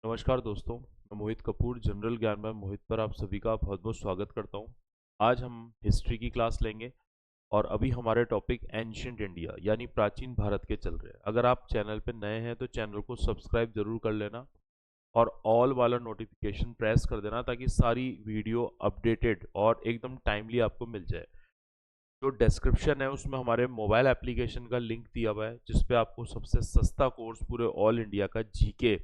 नमस्कार दोस्तों, मैं मोहित कपूर जनरल ज्ञान में मोहित पर आप सभी का बहुत बहुत स्वागत करता हूं। आज हम हिस्ट्री की क्लास लेंगे और अभी हमारे टॉपिक एंशियंट इंडिया यानी प्राचीन भारत के चल रहे हैं। अगर आप चैनल पे नए हैं तो चैनल को सब्सक्राइब जरूर कर लेना और ऑल वाला नोटिफिकेशन प्रेस कर देना ताकि सारी वीडियो अपडेटेड और एकदम टाइमली आपको मिल जाए। जो डिस्क्रिप्शन है उसमें हमारे मोबाइल एप्लीकेशन का लिंक दिया हुआ है जिसपे आपको सबसे सस्ता कोर्स पूरे ऑल इंडिया का GK,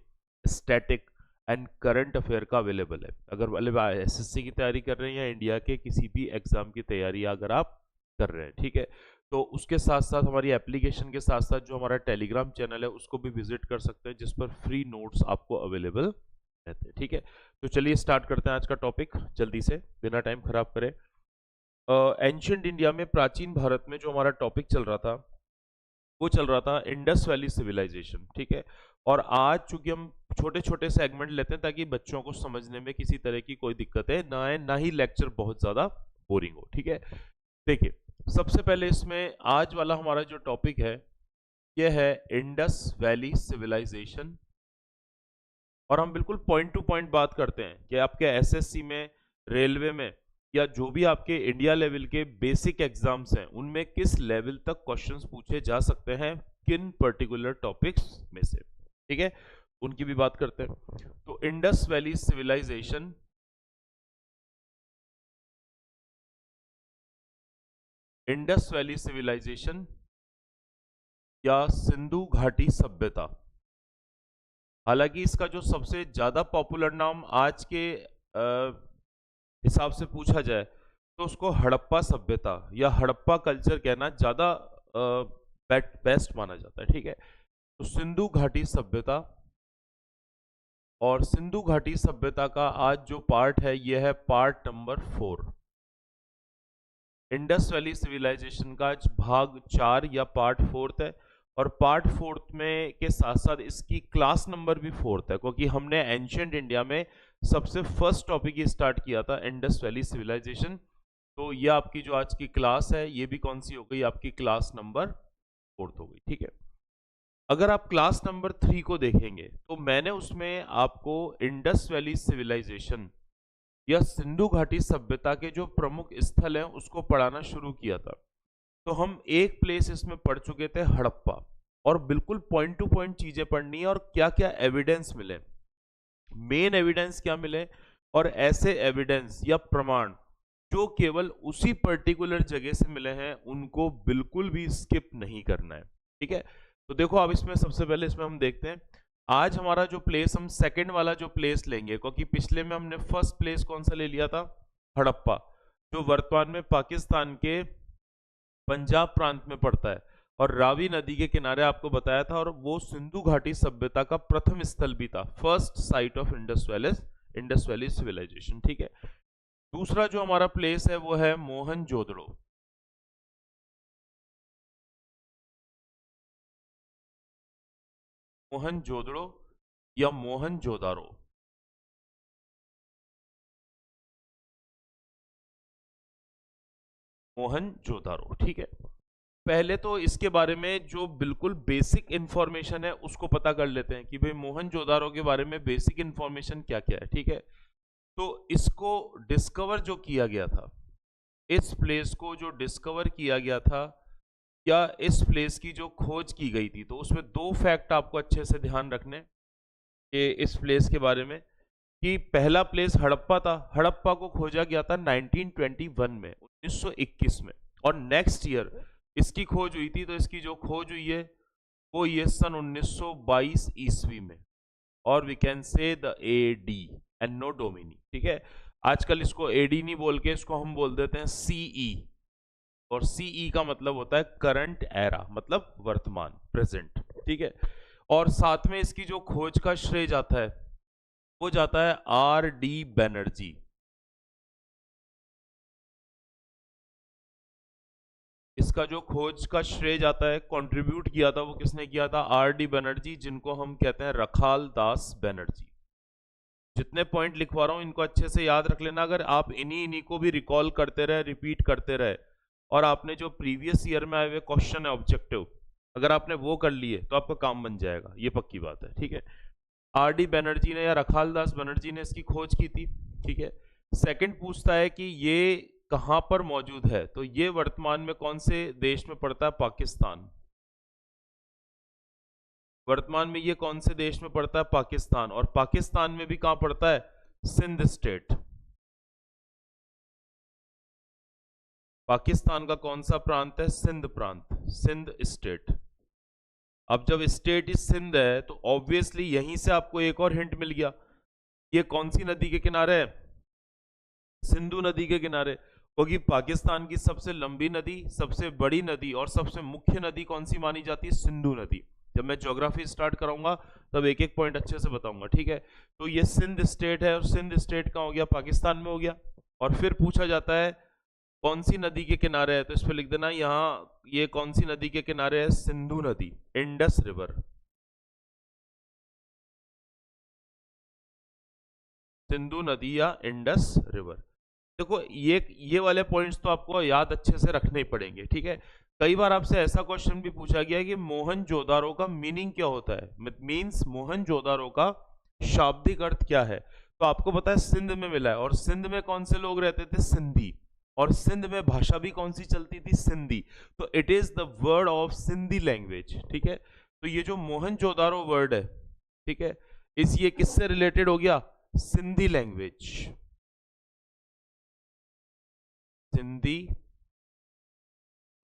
static and current affair का अवेलेबल है। अगर मतलब एसएससी की तैयारी कर रहे हैं या इंडिया के किसी भी एग्जाम की तैयारी अगर आप कर रहे हैं, ठीक है, तो उसके साथ साथ हमारी एप्लीकेशन के साथ साथ जो हमारा टेलीग्राम चैनल है उसको भी विजिट कर सकते हैं जिस पर फ्री नोट्स आपको अवेलेबल रहते हैं। ठीक है, तो चलिए स्टार्ट करते हैं आज का टॉपिक जल्दी से बिना टाइम खराब करे। एंशियंट इंडिया में प्राचीन भारत में जो हमारा टॉपिक चल रहा था वो चल रहा था इंडस वैली सिविलाइजेशन। ठीक है, और आज चूंकि हम छोटे छोटे सेगमेंट लेते हैं ताकि बच्चों को समझने में किसी तरह की कोई दिक्कत है ना आए, ना ही लेक्चर बहुत ज्यादा बोरिंग हो। ठीक है, देखिए सबसे पहले इसमें आज वाला हमारा जो टॉपिक है यह है इंडस वैली सिविलाइजेशन। और हम बिल्कुल पॉइंट टू पॉइंट बात करते हैं कि आपके एसएससी में, रेलवे में या जो भी आपके इंडिया लेवल के बेसिक एग्जाम्स हैं उनमें किस लेवल तक क्वेश्चंस पूछे जा सकते हैं किन पर्टिकुलर टॉपिक्स में से। ठीक है, उनकी भी बात करते हैं। तो Indus valley civilization, Indus valley civilization या सिंधु घाटी सभ्यता। हालांकि इसका जो सबसे ज्यादा पॉपुलर नाम आज के हिसाब से पूछा जाए तो उसको हड़प्पा सभ्यता या हड़प्पा कल्चर कहना ज्यादा बेस्ट माना जाता है। ठीक है, तो सिंधु घाटी सभ्यता, और सिंधु घाटी सभ्यता का आज जो पार्ट है यह है part number 4। Indus valley civilization का आज भाग 4 या पार्ट 4 है, और पार्ट 4 में के साथ साथ इसकी क्लास नंबर भी 4 है क्योंकि हमने एंशियंट इंडिया में सबसे फर्स्ट टॉपिक ही स्टार्ट किया था इंडस वैली सिविलाइजेशन। तो ये आपकी जो आज की क्लास है ये भी कौन सी हो गई, आपकी क्लास नंबर 4 हो गई। ठीक है, अगर आप क्लास नंबर 3 को देखेंगे तो मैंने उसमें आपको इंडस वैली सिविलाइजेशन या सिंधु घाटी सभ्यता के जो प्रमुख स्थल हैं उसको पढ़ाना शुरू किया था। तो हम एक प्लेस इसमें पढ़ चुके थे हड़प्पा, और बिल्कुल पॉइंट टू पॉइंट चीजें पढ़नी है और क्या क्या एविडेंस मिले, मेन एविडेंस क्या मिले, और ऐसे एविडेंस या प्रमाण जो केवल उसी पर्टिकुलर जगह से मिले हैं उनको बिल्कुल भी स्किप नहीं करना है। ठीक है, तो देखो अब इसमें सबसे पहले इसमें हम देखते हैं आज हमारा जो प्लेस, हम सेकंड वाला जो प्लेस लेंगे क्योंकि पिछले में हमने फर्स्ट प्लेस कौन सा ले लिया था, हड़प्पा, जो वर्तमान में पाकिस्तान के पंजाब प्रांत में पड़ता है और रावी नदी के किनारे आपको बताया था, और वो सिंधु घाटी सभ्यता का प्रथम स्थल भी था, first site of Indus valley civilization. ठीक है, दूसरा जो हमारा प्लेस है वो है मोहनजोदड़ो। मोहनजोदड़ो या मोहनजोदारो, मोहनजोदारो। ठीक है, पहले तो इसके बारे में जो बिल्कुल बेसिक इंफॉर्मेशन है उसको पता कर लेते हैं कि भाई मोहनजोदारो के बारे में बेसिक इंफॉर्मेशन क्या क्या है। ठीक है, तो इसको डिस्कवर जो किया गया था, इस प्लेस को जो डिस्कवर किया गया था या इस प्लेस की जो खोज की गई थी, तो उसमें दो फैक्ट आपको अच्छे से ध्यान रखने कि इस प्लेस के बारे में, कि पहला प्लेस हड़प्पा था, हड़प्पा को खोजा गया था 1921 में, 1921 में, और नेक्स्ट ईयर इसकी खोज हुई थी। तो इसकी जो खोज हुई है वो ये सन 1922 ईस्वी में, और we can say the AD and no domini. ठीक है, आजकल इसको एडी नहीं बोल के इसको हम बोल देते हैं सीई, और सीई का मतलब होता है करंट एरा, मतलब वर्तमान, प्रेजेंट। ठीक है, और साथ में इसकी जो खोज का श्रेय जाता है वो जाता है आर डी बैनर्जी। इसका जो खोज का श्रेय जाता है, कंट्रीब्यूट किया था, वो किसने किया था, आर डी बैनर्जी, जिनको हम कहते हैं रखाल दास बैनर्जी। जितने पॉइंट लिखवा रहा हूं इनको अच्छे से याद रख लेना। अगर आप इन्हीं इन्हीं को भी रिकॉल करते रहे, रिपीट करते रहे, और आपने जो प्रीवियस ईयर में आए हुए क्वेश्चन है ऑब्जेक्टिव, अगर आपने वो कर लिए तो आपका काम बन जाएगा, ये पक्की बात है। ठीक है, आर डी बनर्जी ने या रखालदास बनर्जी ने इसकी खोज की थी। ठीक है। सेकंड पूछता है कि ये कहाँ पर मौजूद है, तो ये वर्तमान में कौन से देश में पड़ता है? पाकिस्तान। वर्तमान में ये कौन से देश में पड़ता है? पाकिस्तान। और पाकिस्तान में भी कहां पड़ता है? सिंध स्टेट। पाकिस्तान का कौन सा प्रांत है? सिंध प्रांत, सिंध स्टेट। अब जब स्टेट इज सिंध है तो ऑब्वियसली यहीं से आपको एक और हिंट मिल गया। ये कौन सी नदी के किनारे है? सिंधु नदी के किनारे। क्योंकि पाकिस्तान की सबसे लंबी नदी, सबसे बड़ी नदी और सबसे मुख्य नदी कौन सी मानी जाती है? सिंधु नदी। जब मैं ज्योग्राफी स्टार्ट कराऊंगा तब एक एक पॉइंट अच्छे से बताऊंगा। ठीक है। तो ये सिंध स्टेट है और सिंध स्टेट कहाँ हो गया? पाकिस्तान में हो गया। और फिर पूछा जाता है कौन सी नदी के किनारे है, तो इस पर लिख देना यहाँ, ये कौन सी नदी के किनारे है? सिंधु नदी, इंडस रिवर। सिंधु नदी या इंडस रिवर। देखो ये वाले पॉइंट्स तो आपको याद अच्छे से रखने ही पड़ेंगे। ठीक है। कई बार आपसे ऐसा क्वेश्चन भी पूछा गया है कि मोहनजोदारो का मीनिंग क्या होता है, मींस मोहनजोदारो का शाब्दिक अर्थ क्या है। तो आपको पता है सिंध में मिला है, और सिंध में कौन से लोग रहते थे? सिंधी। और सिंध में भाषा भी कौन सी चलती थी? सिंधी। तो it is the word of Sindhi language. ठीक है। तो ये जो मोहनजोदारो वर्ड है, ठीक है, ये किससे रिलेटेड हो गया? सिंधी लैंग्वेज, सिंधी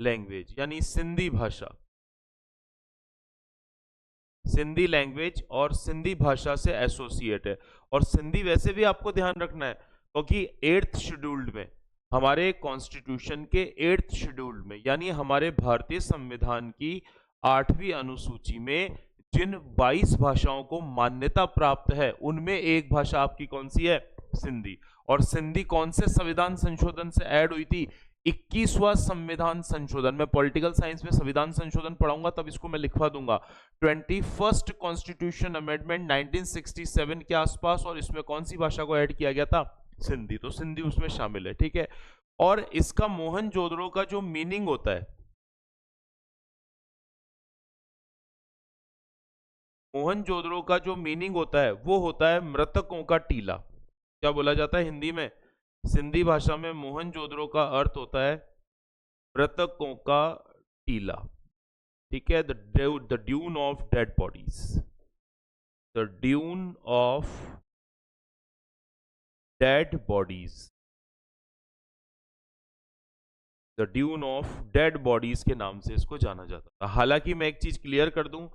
लैंग्वेज यानी सिंधी भाषा, सिंधी लैंग्वेज और सिंधी भाषा से एसोसिएट है। और सिंधी वैसे भी आपको ध्यान रखना है क्योंकि 8th शेड्यूल्ड में, हमारे कॉन्स्टिट्यूशन के 8th शेड्यूल्ड में, यानी हमारे भारतीय संविधान की 8वीं अनुसूची में जिन 22 भाषाओं को मान्यता प्राप्त है उनमें एक भाषा आपकी कौन सी है? सिंधी। और सिंधी कौन से संविधान संशोधन से ऐड हुई थी? 21वां संविधान संशोधन। मैं पॉलिटिकल साइंस में संविधान संशोधन पढ़ाऊंगा तब इसको मैं लिखवा दूंगा। 21st कॉन्स्टिट्यूशन अमेंडमेंट 1967 के आसपास, और इसमें कौन सी भाषा को ऐड किया गया था? सिंधी। तो सिंधी उसमें शामिल है। ठीक है। और इसका मोहनजोदड़ो का जो मीनिंग होता है, मोहनजोदड़ो का जो मीनिंग होता है वो होता है मृतकों का टीला। क्या बोला जाता है हिंदी में? सिंधी भाषा में मोहनजोदड़ो का अर्थ होता है मृतकों का टीला। ठीक है। The dune of dead bodies, the dune of dead bodies, the dune of dead bodies के नाम से इसको जाना जाता था। हालांकि मैं एक चीज क्लियर कर दूं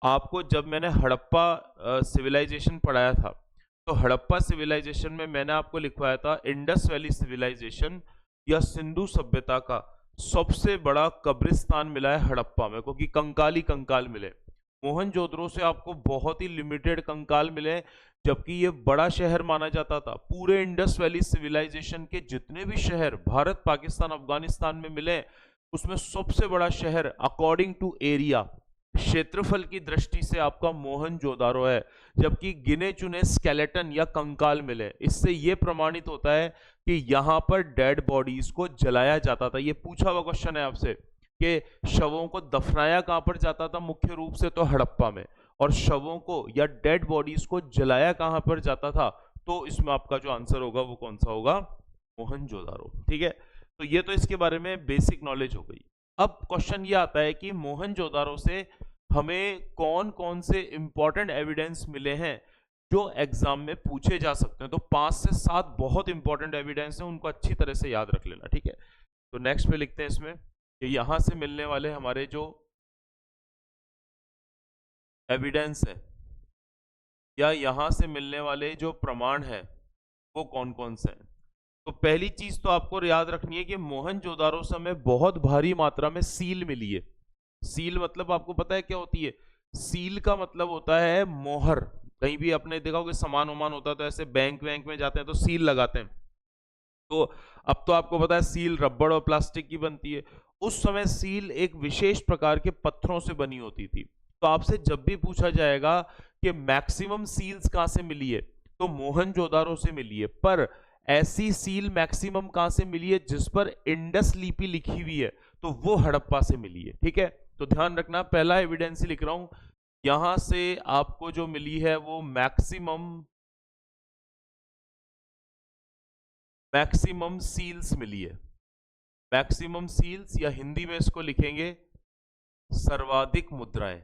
आपको, जब मैंने हड़प्पा सिविलाइजेशन पढ़ाया था तो हड़प्पा सिविलाइजेशन में मैंने आपको लिखवाया था इंडस वैली सिविलाइजेशन या सिंधु सभ्यता का सबसे बड़ा कब्रिस्तान मिला है हड़प्पा में, क्योंकि कंकाल ही कंकाल मिले। मोहनजोदड़ो से आपको बहुत ही लिमिटेड कंकाल मिले, जबकि ये बड़ा शहर माना जाता था। पूरे इंडस वैली सिविलाइजेशन के जितने भी शहर भारत, पाकिस्तान, अफगानिस्तान में मिले, उसमें सबसे बड़ा शहर अकॉर्डिंग टू एरिया, क्षेत्रफल की दृष्टि से आपका मोहनजोदारो है। जबकि गिने चुने स्केलेटन या कंकाल मिले, इससे यह प्रमाणित होता है कि यहां पर डेड बॉडीज को जलाया जाता था। ये पूछा हुआ क्वेश्चन है आपसे कि शवों को दफनाया कहां पर जाता था? मुख्य रूप से तो हड़प्पा में। और शवों को या डेड बॉडीज को जलाया कहां पर जाता था? तो इसमें आपका जो आंसर होगा वो कौन सा होगा? मोहनजोदारो। ठीक है। तो ये तो इसके बारे में बेसिक नॉलेज हो गई। अब क्वेश्चन ये आता है कि मोहनजोदारो से हमें कौन कौन से इंपॉर्टेंट एविडेंस मिले हैं जो एग्जाम में पूछे जा सकते हैं। तो 5 से 7 बहुत इंपॉर्टेंट एविडेंस हैं, उनको अच्छी तरह से याद रख लेना। ठीक है। तो नेक्स्ट पे लिखते हैं इसमें कि यहां से मिलने वाले हमारे जो एविडेंस है या यहां से मिलने वाले जो प्रमाण है वो कौन कौन से हैं। तो पहली चीज तो आपको याद रखनी है कि मोहनजोदारो समय बहुत भारी मात्रा में सील मिली है। सील मतलब आपको पता है क्या होती है? सील का मतलब होता है मोहर। कहीं भी आपने देखा होगा सामान वामान होता है तो ऐसे बैंक वैंक में जाते हैं तो सील लगाते हैं। तो अब तो आपको पता है सील रबड़ और प्लास्टिक की बनती है। उस समय सील एक विशेष प्रकार के पत्थरों से बनी होती थी। तो आपसे जब भी पूछा जाएगा कि मैक्सिमम सील्स कहां से मिली है, तो मोहनजोदारो से मिली है। पर ऐसी सील मैक्सिमम कहां से मिली है जिस पर इंडस लिपि लिखी हुई है, तो वो हड़प्पा से मिली है। ठीक है। तो ध्यान रखना, पहला एविडेंस लिख रहा हूं, यहां से आपको जो मिली है वो मैक्सिमम सील्स मिली है। मैक्सिमम सील्स, या हिंदी में इसको लिखेंगे सर्वाधिक मुद्राएं।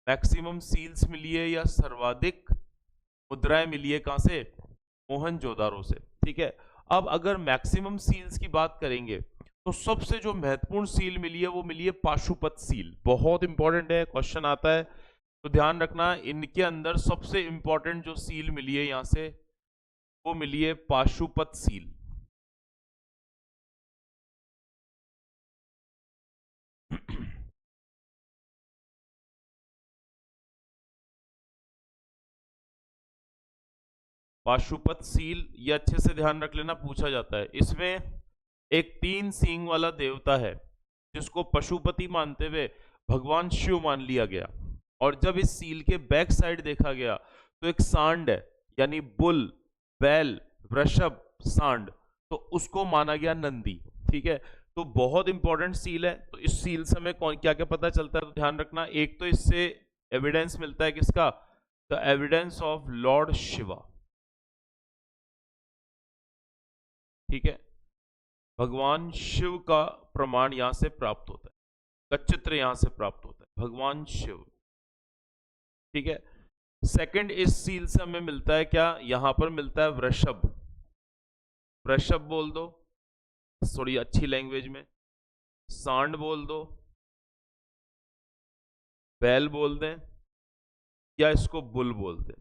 मैक्सिमम सील्स मिली है या सर्वाधिक मुद्राएं मिली है, कहां से? मोहनजोदारो से। ठीक है। अब अगर मैक्सिमम सील्स की बात करेंगे तो सबसे जो महत्वपूर्ण सील मिली है वो मिली है पाशुपत सील। बहुत इंपॉर्टेंट है, क्वेश्चन आता है तो ध्यान रखना। इनके अंदर सबसे इंपॉर्टेंट जो सील मिली है यहां से वो मिली है पाशुपत सील। पाशुपत सील, ये अच्छे से ध्यान रख लेना, पूछा जाता है। इसमें एक 3 सींग वाला देवता है जिसको पशुपति मानते हुए भगवान शिव मान लिया गया। और जब इस सील के बैक साइड देखा गया तो एक सांड है, यानी बुल, बैल, वृषभ, सांड, तो उसको माना गया नंदी। ठीक है। तो बहुत इंपॉर्टेंट सील है। तो इस सील से हमें कौन क्या क्या पता चलता है, तो ध्यान रखना। एक तो इससे एविडेंस मिलता है किसका? The evidence of Lord Shiva. ठीक है। भगवान शिव का प्रमाण यहां से प्राप्त होता है, का चित्र यहां से प्राप्त होता है, भगवान शिव। ठीक है। सेकंड, इस सील से हमें मिलता है क्या? यहां पर मिलता है वृषभ। वृषभ बोल दो, थोड़ी अच्छी लैंग्वेज में। सांड बोल दो, बैल बोल दें, या इसको बुल बोल दें।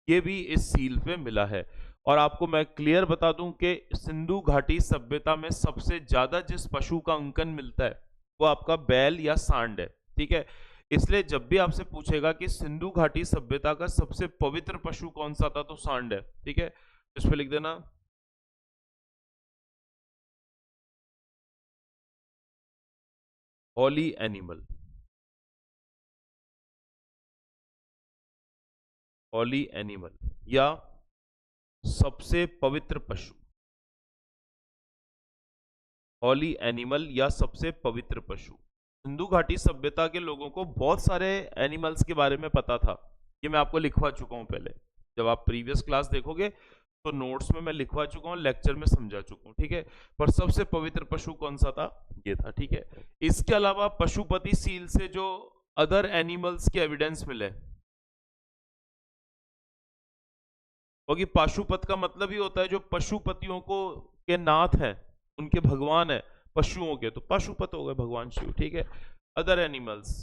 ये भी इस सील पे मिला है। और आपको मैं क्लियर बता दूं कि सिंधु घाटी सभ्यता में सबसे ज्यादा जिस पशु का अंकन मिलता है वो आपका बैल या सांड है। ठीक है। इसलिए जब भी आपसे पूछेगा कि सिंधु घाटी सभ्यता का सबसे पवित्र पशु कौन सा था, तो सांड है। ठीक है। इस पे लिख देना होली एनिमल। होली एनिमल या सबसे पवित्र पशु। होली एनिमल या सबसे पवित्र पशु। सिंधु घाटी सभ्यता के लोगों को बहुत सारे एनिमल्स के बारे में पता था। ये मैं आपको लिखवा चुका हूं पहले। जब आप प्रीवियस क्लास देखोगे तो नोट्स में मैं लिखवा चुका हूं, लेक्चर में समझा चुका हूं। ठीक है। पर सबसे पवित्र पशु कौन सा था? ये था। ठीक है। इसके अलावा पशुपति सील से जो अदर एनिमल्स के एविडेंस मिले, क्योंकि पाशुपत का मतलब ही होता है जो पशुपतियों को के नाथ हैं, उनके भगवान है पशुओं के, तो पशुपत हो गए भगवान शिव। ठीक है। अदर एनिमल्स,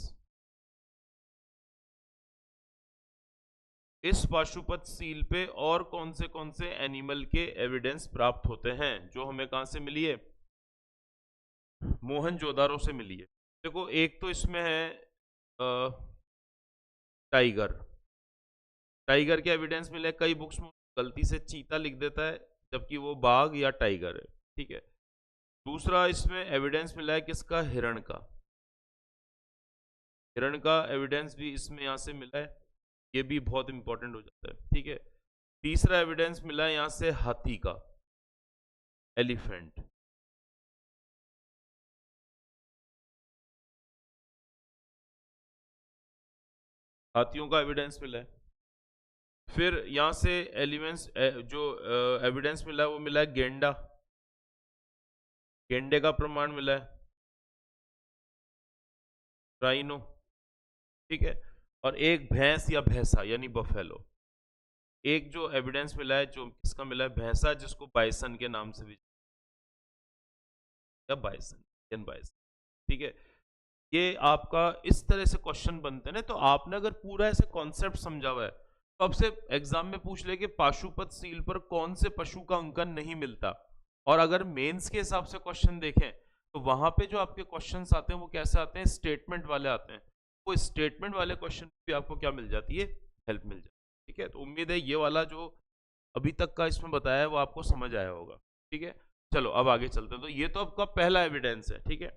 इस पाशुपत सील पे और कौन से एनिमल के एविडेंस प्राप्त होते हैं जो हमें कहां से मिली है? मोहनजोदारो से मिली है। देखो, एक तो इसमें है टाइगर। टाइगर के एविडेंस मिले। कई बुक्स में गलती से चीता लिख देता है जबकि वो बाघ या टाइगर है। ठीक है। दूसरा इसमें एविडेंस मिला है किसका? हिरण का। हिरण का एविडेंस भी इसमें यहां से मिला है। ये भी बहुत इंपॉर्टेंट हो जाता है। ठीक है। तीसरा एविडेंस मिला है यहां से हाथी का, एलिफेंट। हाथियों का एविडेंस मिला है। फिर यहां से एलिमेंट्स जो एविडेंस मिला है वो मिला है गेंडा। गेंडे का प्रमाण मिला है। राइनो। ठीक है। और एक भैंस या भैंसा यानी बफेलो। एक जो एविडेंस मिला है, जो किसका मिला है? भैंसा, जिसको बाइसन के नाम से भी, या बाइसन, इंडियन बाइसन। ठीक है। ये आपका इस तरह से क्वेश्चन बनते हैं ना, तो आपने अगर पूरा ऐसे कॉन्सेप्ट समझा हुआ है तो आपसे एग्जाम में पूछ ले कि पाशुपत सील पर कौन से पशु का अंकन नहीं मिलता। और अगर मेंस के हिसाब से क्वेश्चन देखें तो वहां पे जो आपके क्वेश्चंस आते हैं वो कैसे आते हैं? स्टेटमेंट वाले आते हैं। वो स्टेटमेंट वाले क्वेश्चन भी आपको क्या मिल जाती है? हेल्प मिल जाती है। ठीक है। तो उम्मीद है ये वाला जो अभी तक का इसमें बताया है वो आपको समझ आया होगा। ठीक है। चलो अब आगे चलते हैं। तो ये तो आपका पहला एविडेंस है। ठीक है।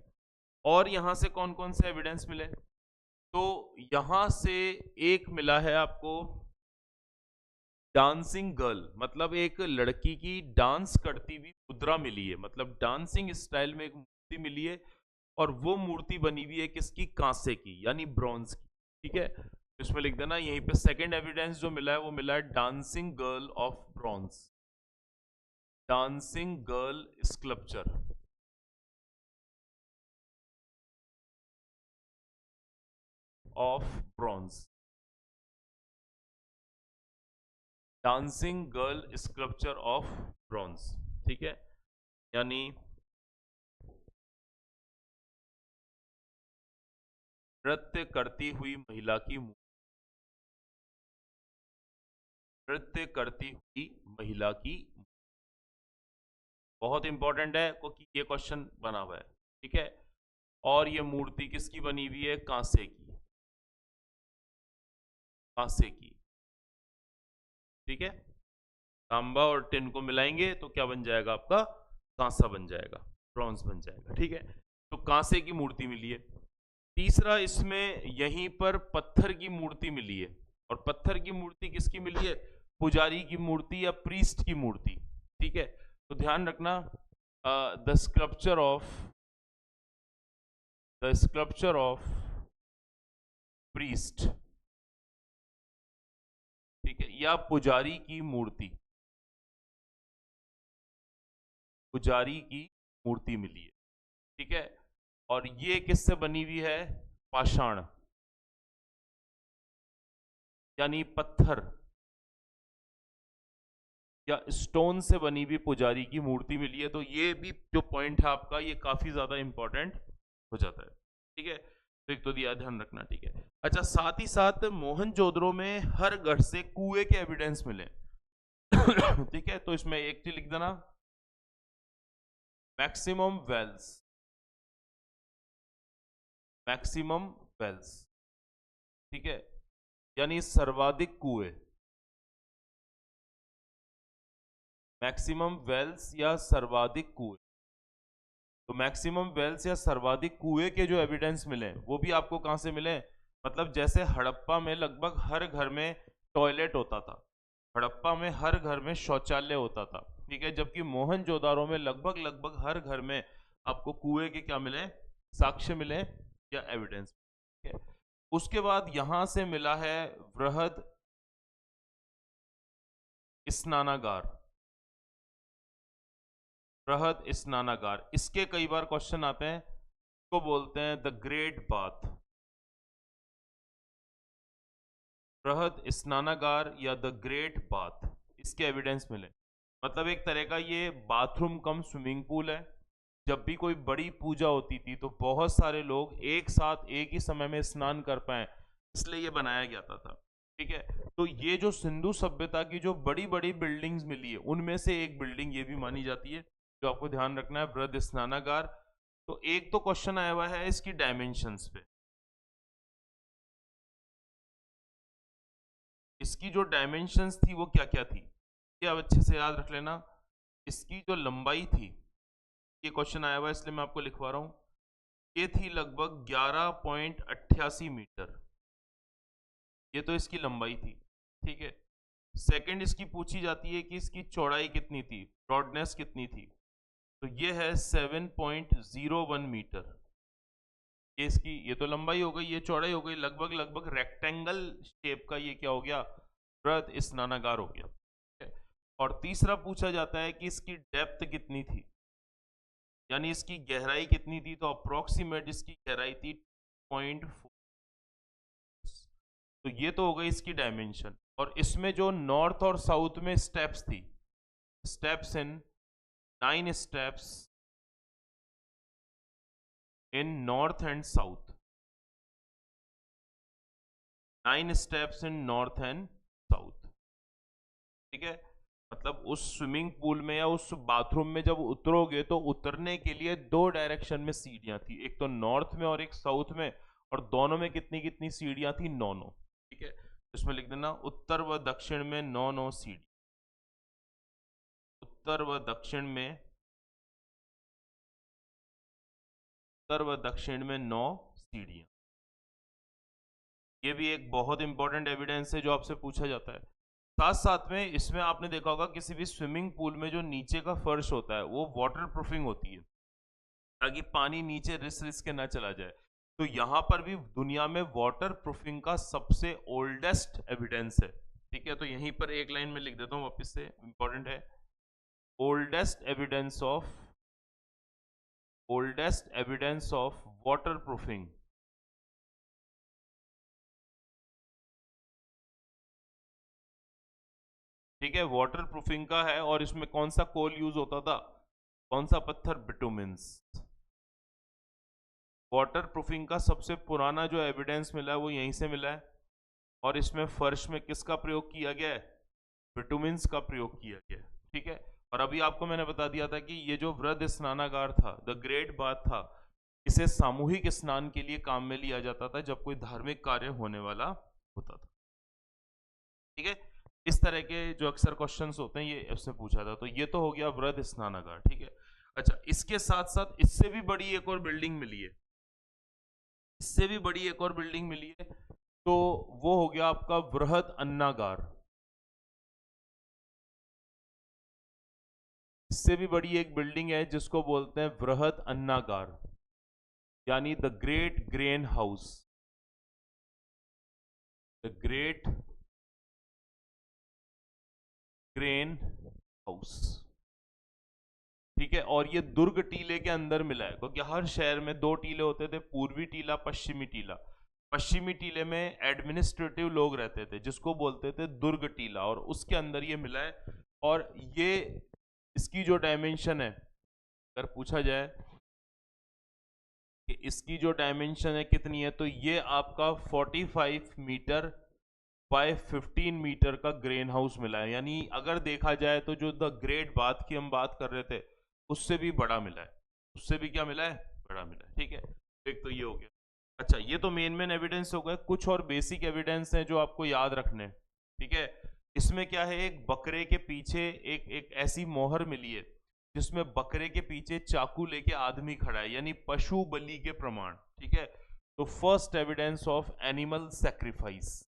और यहां से कौन कौन से एविडेंस मिले? तो यहां से एक मिला है आपको डांसिंग गर्ल, मतलब एक लड़की की डांस करती हुई मुद्रा मिली है। मतलब डांसिंग स्टाइल में एक मूर्ति मिली है और वो मूर्ति बनी हुई है किसकी? कांसे की, यानी ब्रॉन्ज की। ठीक है, इसमें लिख देना यहीं पे सेकंड एविडेंस जो मिला है वो मिला है dancing girl of bronze, dancing girl sculpture of bronze, dancing girl sculpture of bronze. ठीक है, यानी नृत्य करती हुई महिला की नृत्य करती हुई महिला की, बहुत इंपॉर्टेंट है क्योंकि ये क्वेश्चन बना हुआ है। ठीक है, और ये मूर्ति किसकी बनी हुई है? कांसे की, कांसे की। ठीक है, तांबा और टिन को मिलाएंगे तो क्या बन जाएगा आपका? कांसा बन जाएगा, ब्रॉन्ज बन जाएगा। ठीक है, तो कांसे की मूर्ति मिली है। तीसरा, इसमें यहीं पर पत्थर की मूर्ति मिली है, और पत्थर की मूर्ति किसकी मिली है? पुजारी की मूर्ति या प्रीस्ट की मूर्ति। ठीक है, तो ध्यान रखना, द स्कल्पचर ऑफ प्रीस्ट, ठीक है, या पुजारी की मूर्ति, पुजारी की मूर्ति मिली है। ठीक है, और ये किससे बनी हुई है? पाषाण, यानी पत्थर या स्टोन से बनी हुई पुजारी की मूर्ति मिली है। तो ये भी जो पॉइंट है आपका, ये काफी ज्यादा इंपॉर्टेंट हो जाता है। ठीक है, तो एक तो दिया, ध्यान रखना। ठीक है, अच्छा, साथ ही साथ मोहनजोदड़ो में हर घर से कुएं के एविडेंस मिले। ठीक है, तो इसमें एक चीज लिख देना, मैक्सिमम वेल्स, मैक्सिमम वेल्स। ठीक है, यानी सर्वाधिक कुएं, मैक्सिमम वेल्स या सर्वाधिक कुएं। तो मैक्सिमम वेल्स या सर्वाधिक कुएं के जो एविडेंस मिले वो भी आपको कहां से मिले? मतलब जैसे हड़प्पा में लगभग हर घर में टॉयलेट होता था, हड़प्पा में हर घर में शौचालय होता था। ठीक है, जबकि मोहनजोदारो में लगभग लगभग हर घर में आपको कुएं के क्या मिले? साक्ष्य मिले या एविडेंस। ठीक है, उसके बाद यहां से मिला है वृहद स्नानागार, बृहद स्नानागार। इसके कई बार क्वेश्चन आते हैं, को बोलते हैं द ग्रेट बाथ, बृहद स्नानागार या द ग्रेट बाथ। इसके एविडेंस मिले, मतलब एक तरह का ये बाथरूम कम स्विमिंग पूल है। जब भी कोई बड़ी पूजा होती थी तो बहुत सारे लोग एक साथ एक ही समय में स्नान कर पाए, इसलिए ये बनाया गया था। ठीक है, तो ये जो सिंधु सभ्यता की जो बड़ी बड़ी बिल्डिंग्स मिली है उनमें से एक बिल्डिंग ये भी मानी जाती है, जो आपको ध्यान रखना है, बृहद स्नानागार। तो एक तो क्वेश्चन आया हुआ है इसकी डायमेंशंस पे, इसकी जो डायमेंशंस थी वो क्या क्या थी, ये आप अच्छे से याद रख लेना। इसकी जो लंबाई थी, ये क्वेश्चन आया हुआ है इसलिए मैं आपको लिखवा रहा हूं, ये थी लगभग 11.88 मीटर, ये तो इसकी लंबाई थी। ठीक है, सेकंड इसकी पूछी जाती है कि इसकी चौड़ाई कितनी थी, ब्रॉडनेस कितनी थी, तो ये है 7.01 मीटर। ये इसकी, ये तो लंबाई हो गई, ये चौड़ाई हो गई, लगभग लगभग रेक्टेंगल शेप का ये क्या हो गया? बृहद स्नानागार हो गया। ठीक है, और तीसरा पूछा जाता है कि इसकी डेप्थ कितनी थी, यानी इसकी गहराई कितनी थी, तो अप्रोक्सीमेट इसकी गहराई थी 0.4। तो ये तो हो गई इसकी डायमेंशन। और इसमें जो नॉर्थ और साउथ में स्टेप्स थी, steps in 9 steps in north and south, 9 steps in north and south. ठीक है, मतलब उस स्विमिंग पूल में या उस बाथरूम में जब उतरोगे तो उतरने के लिए 2 डायरेक्शन में सीढ़ियां थी, एक तो नॉर्थ में और एक साउथ में, और दोनों में कितनी कितनी सीढ़ियां थी? 9 9। ठीक है, इसमें लिख देना उत्तर व दक्षिण में 9 9 सीढ़ी, उत्तर व दक्षिण में, उत्तर व दक्षिण में 9 सीढ़ियां। ये भी एक बहुत इंपॉर्टेंट एविडेंस है जो आपसे पूछा जाता है। साथ साथ में इसमें आपने देखा होगा किसी भी स्विमिंग पूल में जो नीचे का फर्श होता है वो वाटर प्रूफिंग होती है, ताकि पानी नीचे रिस रिस के ना चला जाए। तो यहां पर भी दुनिया में वाटर प्रूफिंग का सबसे ओल्डेस्ट एविडेंस है। ठीक है, तो यहीं पर एक लाइन में लिख देता हूं वापस से, इंपॉर्टेंट है। Oldest evidence of water proofing. ठीक है, वाटर प्रूफिंग का है, और इसमें कौन सा कोल यूज होता था, कौन सा पत्थर, बिटुमिन्स। वाटर प्रूफिंग का सबसे पुराना जो एविडेंस मिला है वो यहीं से मिला है, और इसमें फर्श में किसका प्रयोग किया गया है, बिटुमिन्स का प्रयोग किया गया है। ठीक है, और अभी आपको मैंने बता दिया था कि ये जो वृद्ध स्नानागार था, द ग्रेट बाथ था, इसे सामूहिक स्नान के लिए काम में लिया जाता था जब कोई धार्मिक कार्य होने वाला होता था। ठीक है, इस तरह के जो अक्सर क्वेश्चंस होते हैं ये इससे पूछा था। तो ये तो हो गया वृद्ध स्नानागार। ठीक है, अच्छा, इसके साथ साथ इससे भी बड़ी एक और बिल्डिंग मिली है, इससे भी बड़ी एक और बिल्डिंग मिली है, तो वो हो गया आपका वृहद अन्नागार। इससे भी बड़ी एक बिल्डिंग है जिसको बोलते हैं वृहद अन्नागार, यानी the great grain house, the great grain house. ठीक है, और ये दुर्ग टीले के अंदर मिला है, क्योंकि हर शहर में दो टीले होते थे, पूर्वी टीला, पश्चिमी टीला। पश्चिमी टीले में एडमिनिस्ट्रेटिव लोग रहते थे जिसको बोलते थे दुर्ग टीला, और उसके अंदर ये मिला है। और ये इसकी जो डायमेंशन है, अगर पूछा जाए कि इसकी जो डायमेंशन है कितनी है, तो ये आपका 45 मीटर बाय 15 मीटर का ग्रेन हाउस मिला है। यानी अगर देखा जाए तो जो द ग्रेट बाथ की हम बात कर रहे थे उससे भी बड़ा मिला है, उससे भी क्या मिला है, बड़ा मिला है। ठीक है, एक तो ये हो गया। अच्छा, ये तो मेन एविडेंस हो गए। कुछ और बेसिक एविडेंस हैं जो आपको याद रखने। ठीक है, इसमें क्या है, एक बकरे के पीछे एक ऐसी मोहर मिली है जिसमें बकरे के पीछे चाकू लेके आदमी खड़ा है, यानी पशु बलि के प्रमाण। ठीक है, तो first evidence of animal sacrifice,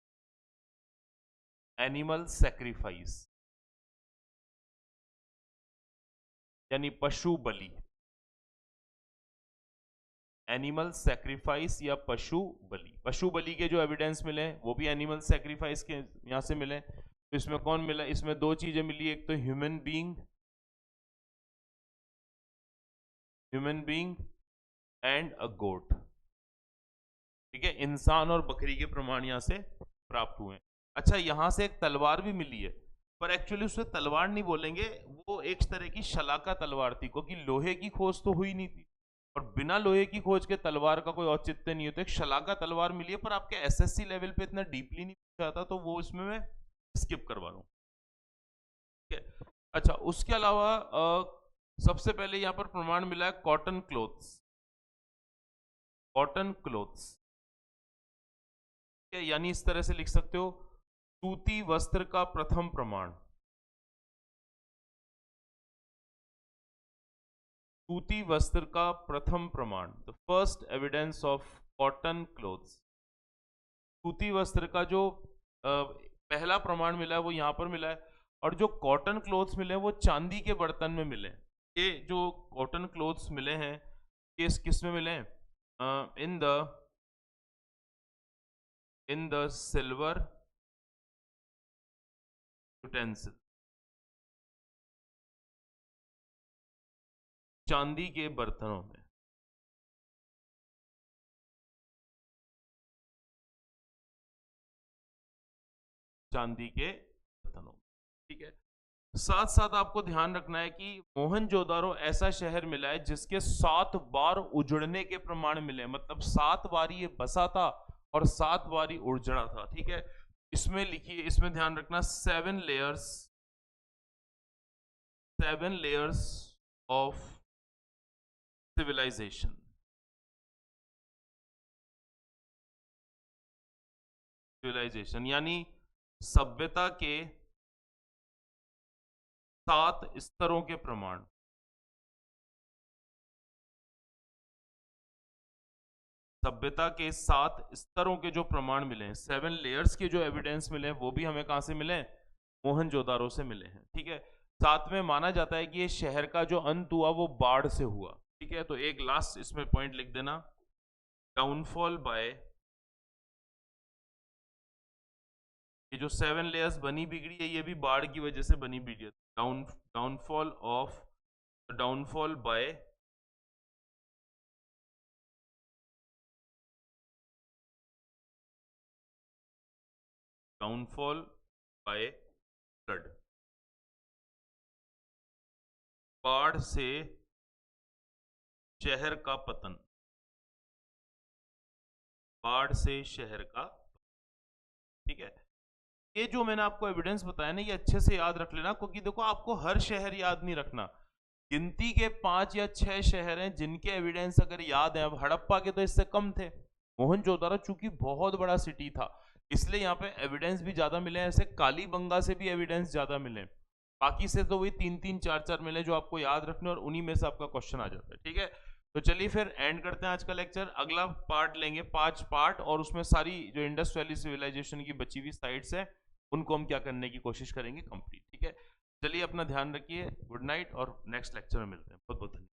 animal sacrifice यानी पशु बलि, एनिमल सैक्रिफाइस या पशु बलि। पशु बलि के जो एविडेंस मिले वो भी एनिमल सैक्रिफाइस के यहां से मिले। तो इसमें कौन मिला, इसमें दो चीजें मिली, एक तो ह्यूमन बीइंग एंड अ गोट। ठीक है, इंसान और बकरी के प्रमाण यहां से प्राप्त हुए। अच्छा, यहां से एक तलवार भी मिली है, पर एक्चुअली उसे तलवार नहीं बोलेंगे, वो एक तरह की शलाका तलवार थी, क्योंकि लोहे की खोज तो हुई नहीं थी, और बिना लोहे की खोज के तलवार का कोई औचित्य नहीं है। तो एक शलाका तलवार मिली है, पर आपके एसएससी लेवल पे इतना डीपली नहीं पूछा था, तो वो इसमें मैं स्किप करवा रहा हूँ। ठीक है, अच्छा, उसके अलावा सबसे पहले यहाँ पर प्रमाण मिला है कॉटन क्लोथ्स, कॉटन क्लोथ्स। यानी इस तरह से लिख सकते हो, सूती वस्त्र का प्रथम प्रमाण, सूती वस्त्र का प्रथम प्रमाण, the first evidence of cotton clothes. सूती वस्त्र का जो पहला प्रमाण मिला है वो यहां पर मिला है, और जो कॉटन क्लोथ्स मिले हैं वो चांदी के बर्तन में मिले। ये जो कॉटन क्लोथ्स मिले हैं ये किस में मिले हैं, इन द सिल्वर यूटेंसिल, चांदी के बर्तनों में। चांदी के बर्तनों। ठीक है, साथ साथ आपको ध्यान रखना है कि मोहनजोदारो ऐसा शहर मिला है जिसके 7 बार उजड़ने के प्रमाण मिले, मतलब 7 बार ये बसा था और 7 बार ही उजड़ा था। ठीक है, इसमें लिखिए, इसमें ध्यान रखना, 7 लेयर्स ऑफ सिविलाइजेशन। सिविलाइजेशन यानी सभ्यता के 7 स्तरों के प्रमाण। सभ्यता के 7 स्तरों के जो प्रमाण मिले हैं, 7 लेयर्स के जो एविडेंस मिले हैं, वो भी हमें कहां से मिले, मोहनजोदारो से मिले हैं। ठीक है, साथ में माना जाता है कि ये शहर का जो अंत हुआ वो बाढ़ से हुआ। ठीक है, तो एक लास्ट इसमें पॉइंट लिख देना, डाउनफॉल बाय, ये जो 7 लेयर्स बनी बिगड़ी है ये भी बाढ़ की वजह से बनी बिगड़ी है। Downfall of, downfall by downfall by flood, बाढ़ से शहर का पतन, बाढ़ से शहर का, ठीक है। ये जो मैंने आपको एविडेंस बताया ना, ये अच्छे से याद रख लेना, क्योंकि देखो आपको हर शहर याद नहीं रखना। गिनती के 5 या 6 शहर हैं जिनके एविडेंस अगर याद है। अब हड़प्पा के तो इससे कम थे, मोहनजोदारो चूंकि बहुत बड़ा सिटी था इसलिए यहाँ पे एविडेंस भी ज्यादा मिले हैं। ऐसे कालीबंगा से भी एविडेंस ज्यादा मिले, बाकी से तो वही 3-3 4-4 मिले जो आपको याद रखने, और उन्हीं में से आपका क्वेश्चन आ जाता है। ठीक है, तो चलिए फिर एंड करते हैं आज का लेक्चर। अगला पार्ट लेंगे 5 पार्ट, और उसमें सारी जो इंडस वैली सिविलाइजेशन की बची हुई साइट्स है उनको हम क्या करने की कोशिश करेंगे, कंप्लीट। ठीक है, चलिए अपना ध्यान रखिए, गुड नाइट, और नेक्स्ट लेक्चर में मिलते हैं। बहुत बहुत धन्यवाद।